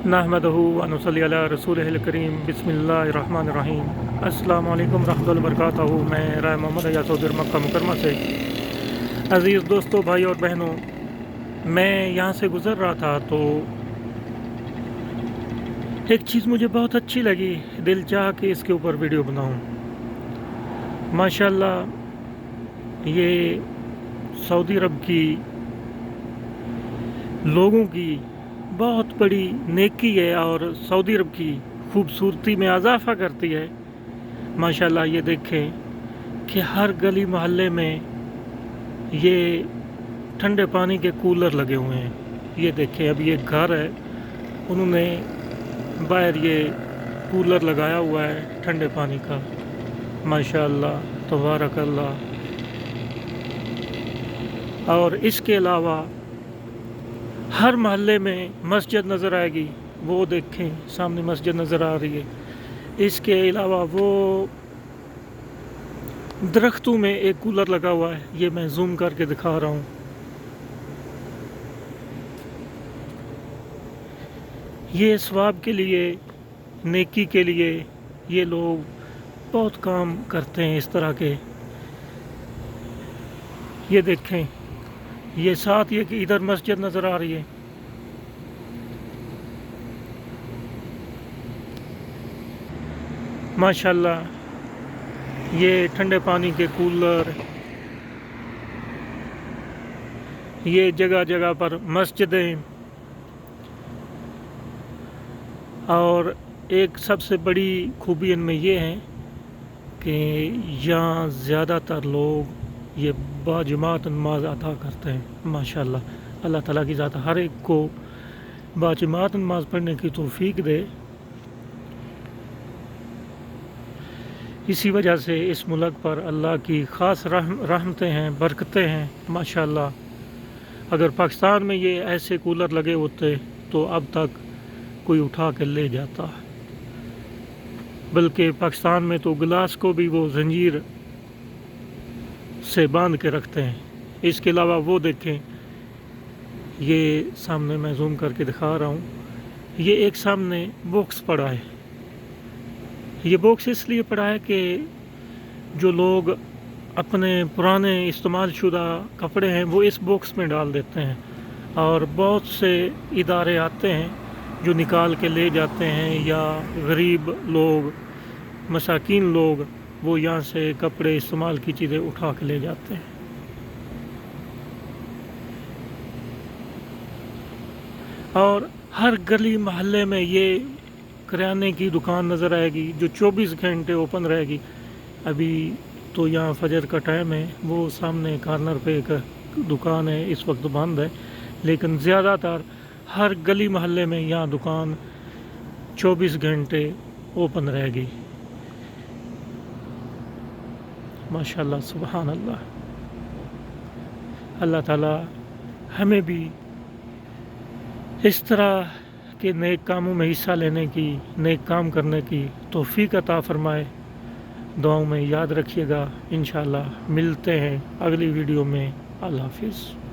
नहमदहु व नसल्ली अला रसूलिहिल करीम बिस्मिल्लाहिर्रहमानिर्रहीम। अस्सलामु अलैकुम रहमतुल्लाहि व बरकातहू। मैं राय मोहम्मद अयाज चौधरी मक्का मुकरमा से। अज़ीज़ दोस्तों, भाई और बहनों, मैं यहाँ से गुज़र रहा था तो एक चीज़ मुझे बहुत अच्छी लगी, दिल चाह कि इसके ऊपर वीडियो बनाऊँ। माशाल्लाह ये सऊदी अरब की लोगों की बहुत बड़ी नेकी है और सऊदी अरब की खूबसूरती में इजाफा करती है। माशाल्लाह ये देखें कि हर गली मोहल्ले में ये ठंडे पानी के कूलर लगे हुए हैं। ये देखें, अब ये घर है, उन्होंने बाहर ये कूलर लगाया हुआ है ठंडे पानी का। माशाल्लाह तबारकल्लाह। और इसके अलावा हर मोहल्ले में मस्जिद नज़र आएगी, वो देखें सामने मस्जिद नज़र आ रही है। इसके अलावा वो दरख्तों में एक कूलर लगा हुआ है, ये मैं जूम करके दिखा रहा हूँ। ये सवाब के लिए, नेकी के लिए ये लोग बहुत काम करते हैं इस तरह के। ये देखें, ये साथ ये कि इधर मस्जिद नज़र आ रही है। माशाल्लाह ये ठंडे पानी के कूलर, ये जगह जगह पर मस्जिदें। और एक सबसे बड़ी खूबी इनमें ये है कि यहाँ ज़्यादातर लोग ये बाजमात नमाज अदा करते हैं। माशाल्लाह अल्लाह ताला की ज़ात हर एक को बाजमात नमाज पढ़ने की तौफीक दे। इसी वजह से इस मुल्क पर अल्लाह की ख़ास रहमतें हैं, बरकतें हैं। माशाल्लाह अगर पाकिस्तान में ये ऐसे कूलर लगे होते तो अब तक कोई उठा के ले जाता, बल्कि पाकिस्तान में तो गिलास को भी वो जंजीर से बांध के रखते हैं। इसके अलावा वो देखें, ये सामने मैं जूम करके दिखा रहा हूँ, ये एक सामने बॉक्स पड़ा है। ये बॉक्स इसलिए पड़ा है कि जो लोग अपने पुराने इस्तेमाल शुदा कपड़े हैं वो इस बॉक्स में डाल देते हैं, और बहुत से इदारे आते हैं जो निकाल के ले जाते हैं, या गरीब लोग, मसाकीन लोग वो यहाँ से कपड़े, इस्तेमाल की चीज़ें उठा के ले जाते हैं। और हर गली मोहल्ले में ये किराने की दुकान नज़र आएगी जो 24 घंटे ओपन रहेगी। अभी तो यहाँ फजर का टाइम है, वो सामने कॉर्नर पे एक दुकान है, इस वक्त बंद है, लेकिन ज़्यादातर हर गली मोहल्ले में यहाँ दुकान 24 घंटे ओपन रहेगी। माशाल्लाह सुबहान अल्लाह। अल्लाह ताला हमें भी इस तरह के नेक कामों में हिस्सा लेने की, नेक काम करने की तौफीक अता फरमाए। दुआओं में याद रखिएगा। इंशाअल्लाह मिलते हैं अगली वीडियो में। अल्लाह हाफिज़।